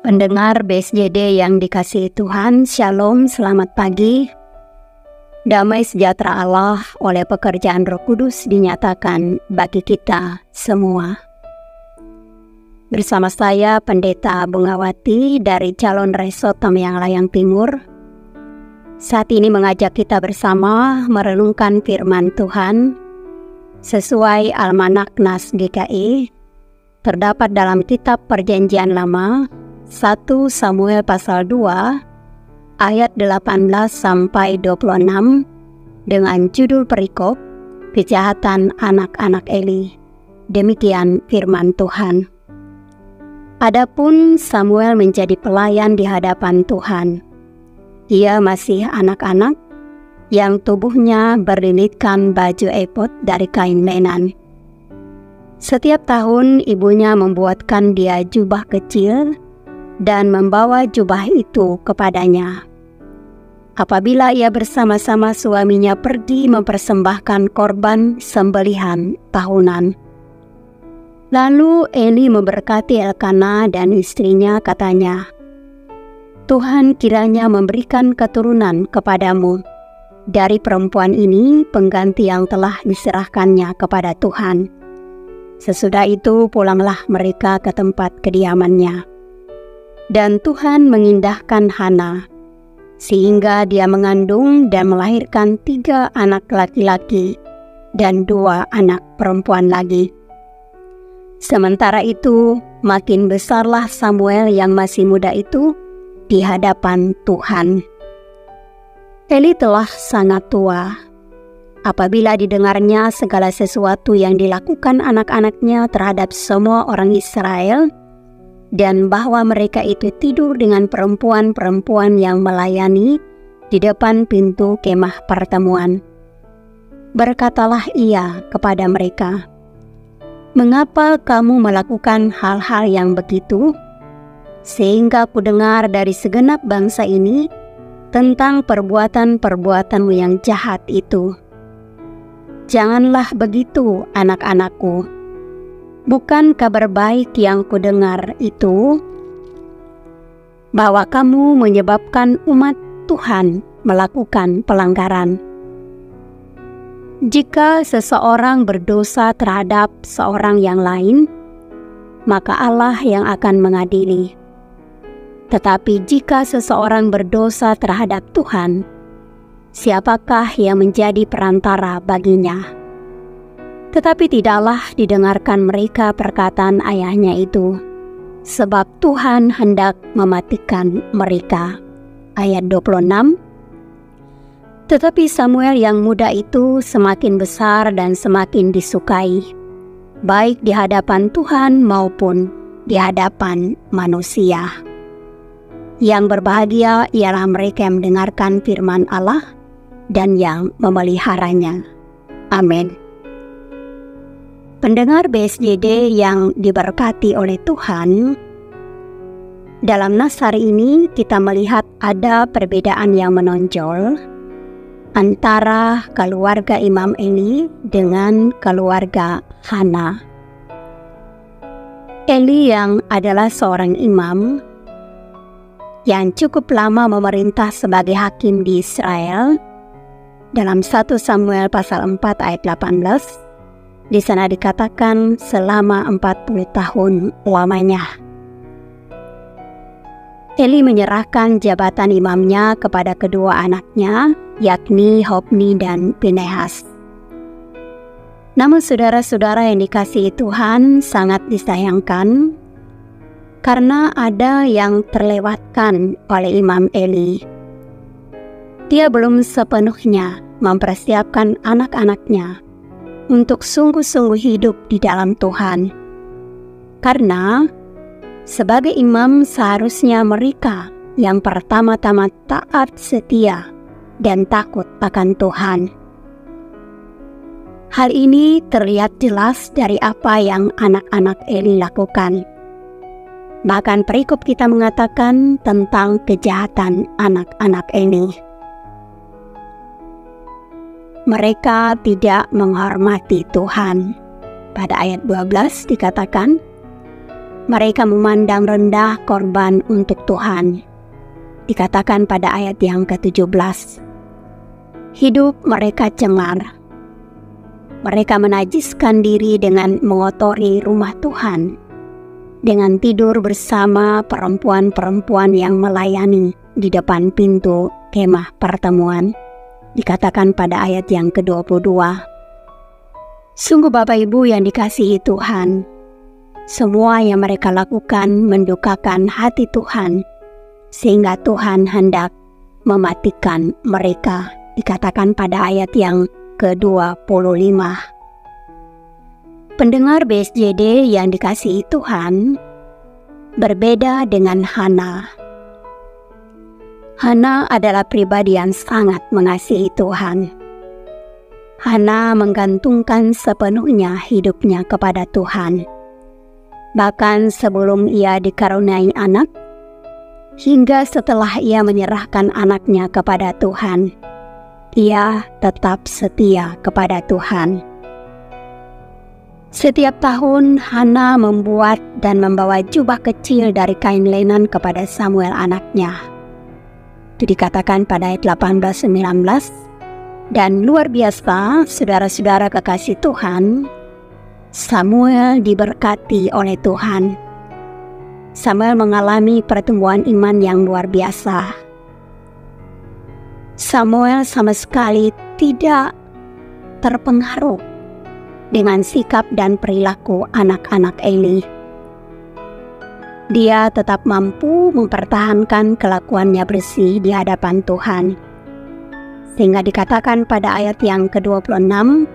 Pendengar BSJD yang dikasihi Tuhan, Shalom, selamat pagi. Damai sejahtera Allah oleh pekerjaan Roh Kudus dinyatakan bagi kita semua. Bersama saya Pendeta Bungawati dari Calon Resort Tamiang Layang Timur. Saat ini mengajak kita bersama merenungkan firman Tuhan sesuai Almanak Nas GKI, terdapat dalam kitab Perjanjian Lama 1 Samuel pasal 2 ayat 18 sampai 26 dengan judul perikop kejahatan anak-anak Eli. Demikian firman Tuhan. Adapun Samuel menjadi pelayan di hadapan Tuhan. Ia masih anak-anak yang tubuhnya berlilitkan baju efod dari kain lenan. Setiap tahun ibunya membuatkan dia jubah kecil dan membawa jubah itu kepadanya. Apabila ia bersama-sama suaminya pergi mempersembahkan korban sembelihan tahunan. Lalu Eli memberkati Elkana dan istrinya, katanya, "Tuhan kiranya memberikan keturunan kepadamu dari perempuan ini, pengganti yang telah diserahkannya kepada Tuhan." Sesudah itu pulanglah mereka ke tempat kediamannya. Dan Tuhan mengindahkan Hana, sehingga dia mengandung dan melahirkan 3 anak laki-laki dan 2 anak perempuan lagi. Sementara itu, makin besarlah Samuel yang masih muda itu di hadapan Tuhan. Eli telah sangat tua. Apabila didengarnya segala sesuatu yang dilakukan anak-anaknya terhadap semua orang Israel, dan bahwa mereka itu tidur dengan perempuan-perempuan yang melayani di depan pintu kemah pertemuan. Berkatalah ia kepada mereka, "Mengapa kamu melakukan hal-hal yang begitu? Sehingga ku dengar dari segenap bangsa ini tentang perbuatan-perbuatanmu yang jahat itu. Janganlah begitu, anak-anakku. Bukan kabar baik yang kudengar itu, bahwa kamu menyebabkan umat Tuhan melakukan pelanggaran. Jika seseorang berdosa terhadap seorang yang lain, maka Allah yang akan mengadili. Tetapi jika seseorang berdosa terhadap Tuhan, siapakah yang menjadi perantara baginya?" Tetapi tidaklah didengarkan mereka perkataan ayahnya itu, sebab Tuhan hendak mematikan mereka. Ayat 26. Tetapi Samuel yang muda itu semakin besar dan semakin disukai, baik di hadapan Tuhan maupun di hadapan manusia. Yang berbahagia ialah mereka yang mendengarkan firman Allah dan yang memeliharanya. Amin. Pendengar BSJD yang diberkati oleh Tuhan, dalam nas hari ini kita melihat ada perbedaan yang menonjol antara keluarga Imam Eli dengan keluarga Hana. Eli yang adalah seorang imam yang cukup lama memerintah sebagai hakim di Israel, dalam 1 Samuel pasal 4 ayat 18, di sana dikatakan selama 40 tahun lamanya. Eli menyerahkan jabatan imamnya kepada kedua anaknya, yakni Hofni dan Pinehas. Namun saudara-saudara yang dikasihi Tuhan, sangat disayangkan karena ada yang terlewatkan oleh Imam Eli. Dia belum sepenuhnya mempersiapkan anak-anaknya untuk sungguh-sungguh hidup di dalam Tuhan. Karena sebagai imam seharusnya mereka yang pertama-tama taat, setia, dan takut akan Tuhan. Hal ini terlihat jelas dari apa yang anak-anak Eli lakukan. Bahkan perikop kita mengatakan tentang kejahatan anak-anak Eli. Mereka tidak menghormati Tuhan. Pada ayat 12 dikatakan, Mereka memandang rendah korban untuk Tuhan. Dikatakan pada ayat yang ke-17. Hidup mereka cengar. Mereka menajiskan diri dengan mengotori rumah Tuhan, dengan tidur bersama perempuan-perempuan yang melayani di depan pintu kemah pertemuan. Dikatakan pada ayat yang ke-22. Sungguh Bapak Ibu yang dikasihi Tuhan, semua yang mereka lakukan mendukakan hati Tuhan, sehingga Tuhan hendak mematikan mereka. Dikatakan pada ayat yang ke-25. Pendengar BSJD yang dikasihi Tuhan, berbeda dengan Hana. Hana adalah pribadi yang sangat mengasihi Tuhan. Hana menggantungkan sepenuhnya hidupnya kepada Tuhan. Bahkan sebelum ia dikaruniai anak, hingga setelah ia menyerahkan anaknya kepada Tuhan, ia tetap setia kepada Tuhan. Setiap tahun Hana membuat dan membawa jubah kecil dari kain lenan kepada Samuel anaknya. Itu dikatakan pada ayat 18-19. Dan luar biasa, saudara-saudara kekasih Tuhan, Samuel diberkati oleh Tuhan. Samuel mengalami pertumbuhan iman yang luar biasa. Samuel sama sekali tidak terpengaruh dengan sikap dan perilaku anak-anak Eli. Dia tetap mampu mempertahankan kelakuannya bersih di hadapan Tuhan. Sehingga dikatakan pada ayat yang ke-26,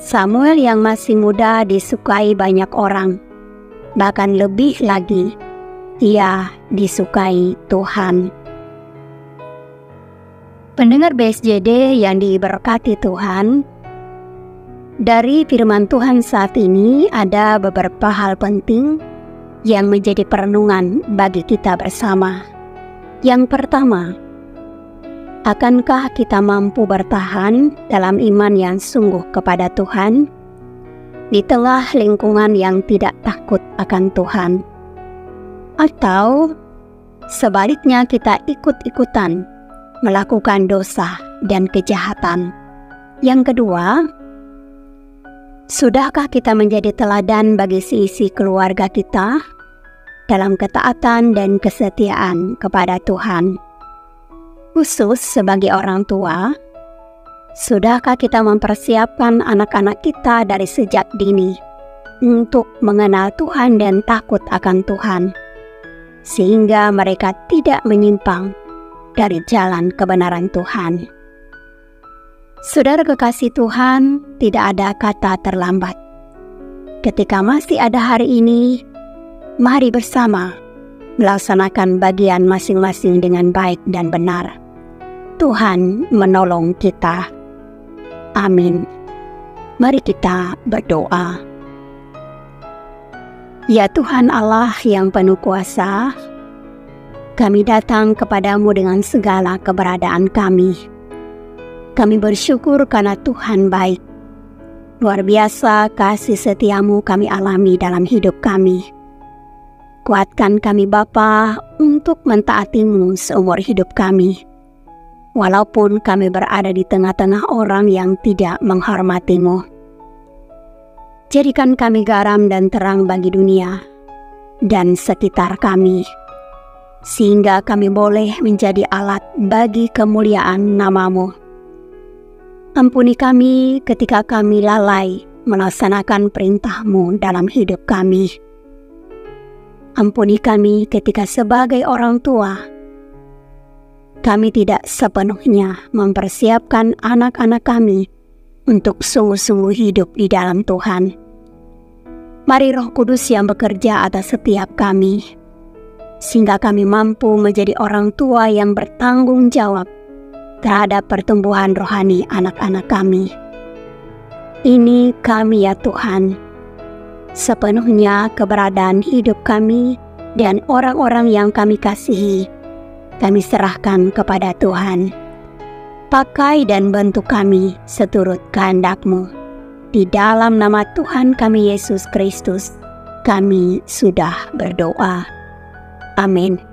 Samuel yang masih muda disukai banyak orang, bahkan lebih lagi, ia disukai Tuhan. Pendengar BSJD yang diberkati Tuhan, dari firman Tuhan saat ini ada beberapa hal penting yang menjadi perenungan bagi kita bersama. Yang pertama, akankah kita mampu bertahan dalam iman yang sungguh kepada Tuhan di tengah lingkungan yang tidak takut akan Tuhan? Atau sebaliknya kita ikut-ikutan melakukan dosa dan kejahatan? Yang kedua, sudahkah kita menjadi teladan bagi seisi keluarga kita dalam ketaatan dan kesetiaan kepada Tuhan? Khusus sebagai orang tua, sudahkah kita mempersiapkan anak-anak kita dari sejak dini untuk mengenal Tuhan dan takut akan Tuhan, sehingga mereka tidak menyimpang dari jalan kebenaran Tuhan? Saudara kekasih Tuhan, tidak ada kata terlambat. Ketika masih ada hari ini, mari bersama melaksanakan bagian masing-masing dengan baik dan benar. Tuhan menolong kita. Amin. Mari kita berdoa. Ya Tuhan Allah yang penuh kuasa, kami datang kepadamu dengan segala keberadaan kami. Kami bersyukur karena Tuhan baik. Luar biasa kasih setiamu kami alami dalam hidup kami. Kuatkan kami Bapa untuk mentaatimu seumur hidup kami. Walaupun kami berada di tengah-tengah orang yang tidak menghormatimu. Jadikan kami garam dan terang bagi dunia dan sekitar kami, sehingga kami boleh menjadi alat bagi kemuliaan nama-Mu. Ampuni kami ketika kami lalai melaksanakan perintah-Mu dalam hidup kami. Ampuni kami ketika sebagai orang tua, kami tidak sepenuhnya mempersiapkan anak-anak kami untuk sungguh-sungguh hidup di dalam Tuhan. Mari Roh Kudus yang bekerja atas setiap kami, sehingga kami mampu menjadi orang tua yang bertanggung jawab terhadap pertumbuhan rohani anak-anak kami. Ini kami ya Tuhan, sepenuhnya keberadaan hidup kami dan orang-orang yang kami kasihi, kami serahkan kepada Tuhan. Pakai dan bantu kami seturut kehendak-Mu. Di dalam nama Tuhan kami Yesus Kristus, Kami sudah berdoa. Amin.